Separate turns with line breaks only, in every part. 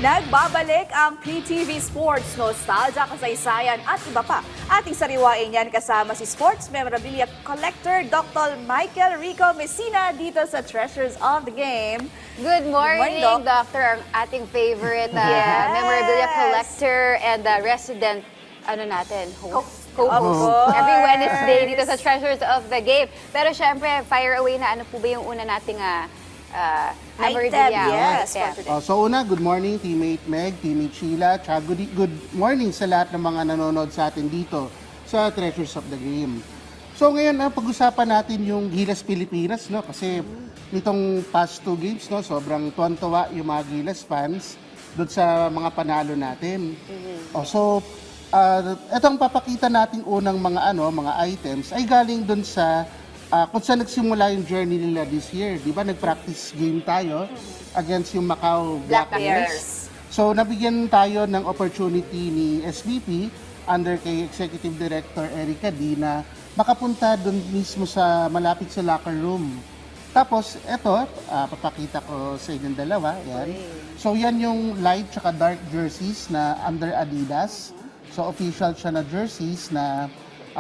Nagbabalik ang PTV Sports, nostalgia, kasaysayan at iba pa. Ating sariwain yan kasama si sports memorabilia collector Dr. Michael Rico Messina dito sa Treasures of the Game.
Good morning,
Doc.
Doctor. Ang ating favorite
Yes.
memorabilia collector and resident, host.
Co-host.
Every Wednesday dito sa Treasures of the Game. Pero syempre, fire away na ano po ba yung una nating memorabilia?
Yes,
Item.
for today.
So una, good morning Teammate Meg, Teammate Sheila, tsaka good morning sa lahat ng mga nanonood sa atin dito sa Treasures of the Game. So ngayon, pag-usapan natin yung Gilas Pilipinas, no? Kasi nitong past 2 games, no, sobrang tuwan-tuwa yung mga Gilas fans doon sa mga panalo natin. Itong papakita nating unang mga items ay galing doon sa kung saan nagsimula yung journey nila this year. Di ba, nag-practice game tayo against yung Macau Black Bears. So, nabigyan tayo ng opportunity ni SVP under kay Executive Director Erica D na makapunta doon mismo sa malapit sa locker room. Tapos, eto, papakita ko sa inyong dalawa. Yan. So, yan yung light tsaka dark jerseys na under Adidas. So, official siya na jerseys na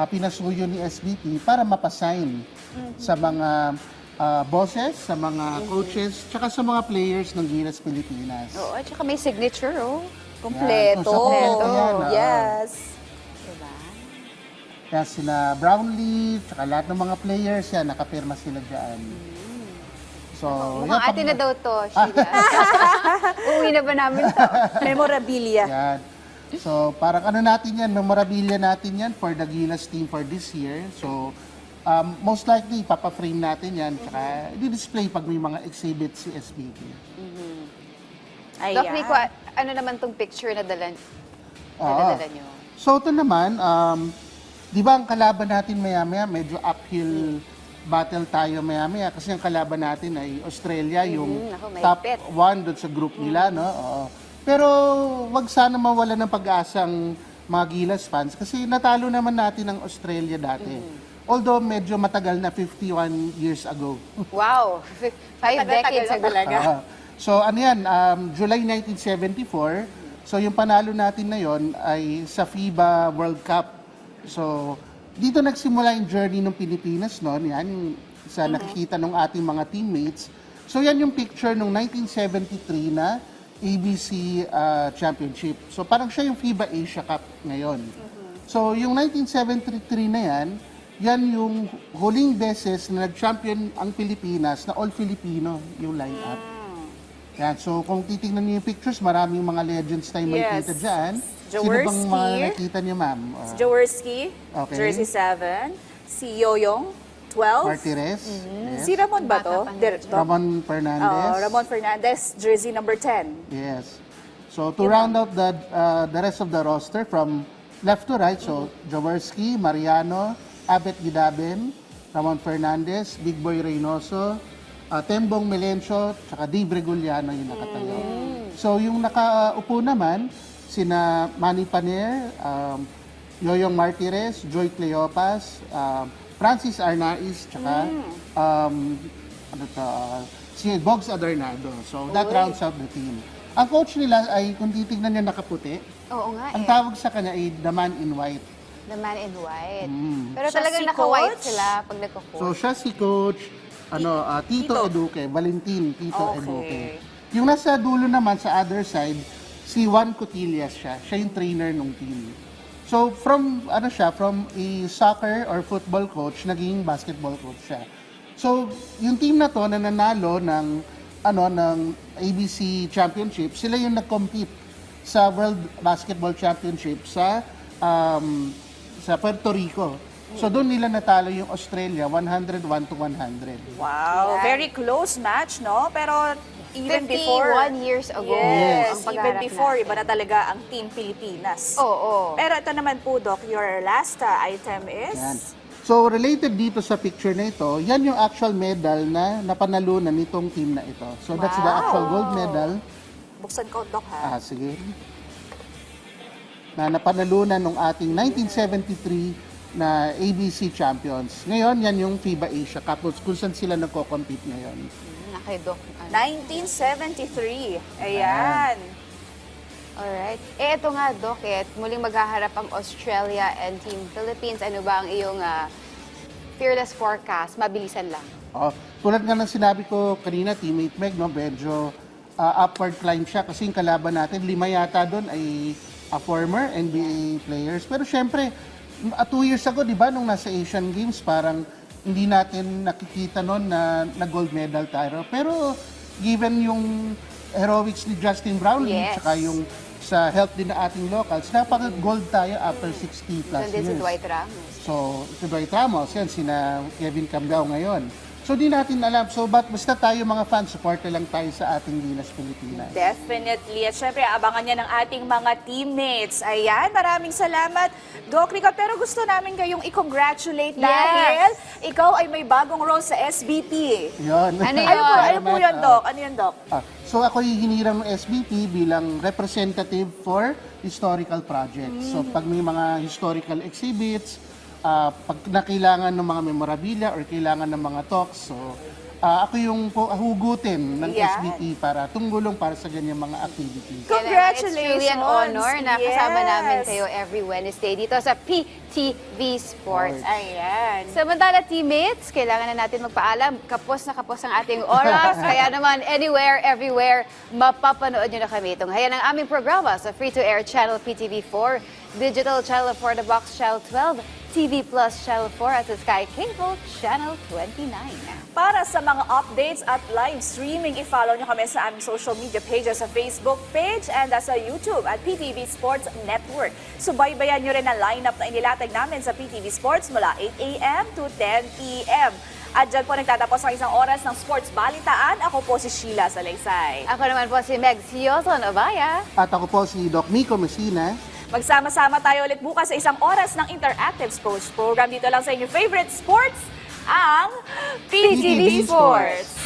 pinasuyo ni SVP para mapasign sa mga bosses, sa mga coaches, tsaka sa mga players ng Gilas Pilipinas.
Oo, at saka may signature,
Kompleto.
Yan. So, kompleto yan,
Yes.
Diba?
Kaya sila Brownlee, tsaka lahat ng mga players, yan, nakapirma sila dyan. So,
Mukhang atin na daw to, Sheila. Uwi na ba namin to?
Memorabilia.
Yan. So, parang natin yan, memorabilia natin yan for the Gilas team for this year. So, most likely, papaframe natin yan, tsaka i-display pag may mga exhibits si SBP.
Ayan.
Doc Nico, ano naman tong picture na dala nyo?
So, ito naman, di ba ang kalaban natin maya-maya, medyo uphill battle tayo maya-maya kasi ang kalaban natin ay Australia, yung
Ako,
top
mahigpit.
1 doon sa group nila, no? Oo. Pero wag sana mawala ng pag-asang mga Gilas fans kasi natalo naman natin ang Australia dati. Although medyo matagal na 51 years ago.
Wow, 5 decades ago.
So ano yan, July 1974. So yung panalo natin na yon ay sa FIBA World Cup. So dito nagsimula yung journey ng Pilipinas noon. Yan yung sa nakikita ng ating mga teammates. So yan yung picture ng 1973 na ABC Championship. So parang siya yung FIBA Asia Cup ngayon. So yung 1973 na yan yung huling beses na nag-champion ang Pilipinas na all-Filipino yung lineup. Yan. So kung titingnan niyo yung pictures, maraming mga legends tayo makikita dyan. Sino bang mga nakita niyo, ma'am?
Si Jaworski,
Okay.
jersey 7. Si Yoyong, 12.
Martires. Yes.
Si Ramon ba to?
Ramon Fernandez.
Ramon Fernandez, jersey number 10.
Yes. So to round out the rest of the roster from left to right, so Jaworski, Mariano, Abet Gidaben, Ramon Fernandez, Big Boy Reynoso, Tembong Melencio, tsaka Dave Reguliano yung nakatayo. So yung nakaupo naman, sina Manny Paner, Yoyong Martires, Joy Cleopas, Francis Arnaiz, tsaka si Bogs Adornado. So that rounds out the team. Ang coach nila ay, kung titignan niyo nakaputi,
Oo nga
ang tawag sa kanya ay the man in white.
The man in white. Pero
Siya
talagang
si
naka-white
Coach?
sila pag nagko-coach.
So siya si Coach Tito
Tito.
Eduque, Valentin Tito
Okay.
Eduque. Yung nasa dulo naman sa other side, si Juan Cotillas siya. Siya yung trainer ng team. So from a soccer or football coach, naging basketball coach siya. So yung team na to na nanalo ng ABC Championship, sila yung nag-compete sa World Basketball Championship sa Puerto Rico. So doon nila natalo yung Australia 101 to 100.
Wow,
Yan.
very close match, no? Pero even
51
before,
years ago.
yes,
ang
even
pagharap
before,
natin.
iba na talaga ang Team Pilipinas.
Oo.
Pero ito naman po, Doc, your last item is?
Yan. So related dito sa picture na ito, yan yung actual medal na napanalunan nitong team na ito. So that's the actual gold medal.
Buksan ko, Doc, ha?
Sige. Na napanalunan ng ating 1973 na ABC champions. Ngayon, yan yung FIBA Asia Cup kung saan sila nagko-compete ngayon.
Kay Doc.
1973. Ayan.
Alright. Ito nga, Doc, muling maghaharap ang Australia and Team Philippines. Ano ba ang iyong fearless forecast? Mabilisan lang.
Tulad nga ng sinabi ko kanina, teammate Meg, no, medyo upward climb siya kasi yung kalaban natin, 5 yata doon ay former NBA players. Pero syempre, 2 years ago, di ba, nung nasa Asian Games, parang hindi natin nakikita noon na gold medal tayo. Pero given yung heroics ni Justin Brownlee,
Yes.
tsaka yung sa help din ng ating locals, napaka-gold tayo after 60 plus
Doon din si
years.
Dwight Ramos.
So, si Dwight Ramos, yan, sina Kevin Camgao ngayon. So, di natin alam. So, basta tayo mga fans, support lang tayo sa ating Gilas Pilipinas.
Definitely. At syempre, abangan niya ng ating mga teammates. Ayan, maraming salamat, Doc Rico. Pero gusto namin kayong i-congratulate dahil ikaw ay may bagong role sa SBP.
Yun.
Ano yun?
Ano po yun, Doc? Ano yun, Doc?
So, ako hinirang ng SBP bilang representative for historical projects. So, pag may mga historical exhibits, pag nakailangan ng mga memorabilia or kailangan ng mga talks, so ako yung hugutin ng
Yan.
SBP para tumulong para sa ganyang mga activities.
Congratulations!
It's truly an honor na kasama
Yes.
namin kayo every Wednesday dito sa PTV Sports.
Ayan.
Samantala, teammates, kailangan na natin magpaalam. Kapos na kapos ang ating oras. Kaya naman, anywhere, everywhere, mapapanood nyo na kami. Tunghayan ang aming programa sa free-to-air channel PTV4, digital channel for the box channel 12, TV Plus channel 4 at sa Sky Cable channel 29.
Para sa mga updates at live streaming, i-follow nyo kami sa aming social media pages sa Facebook page and sa YouTube at PTV Sports Network. Subaybayan nyo rin ang lineup na inilatag namin sa PTV Sports mula 8 a.m. to 10 p.m. At dyan po nagtatapos ang isang oras ng sports balitaan. Ako po si Sheila Salaysay.
Ako naman po si Meg Sioson Ovaya.
At ako po si Doc Mico Messina.
Magsama-sama tayo ulit bukas sa isang oras ng interactive sports program dito lang sa inyong favorite sports, ang PTV Sports.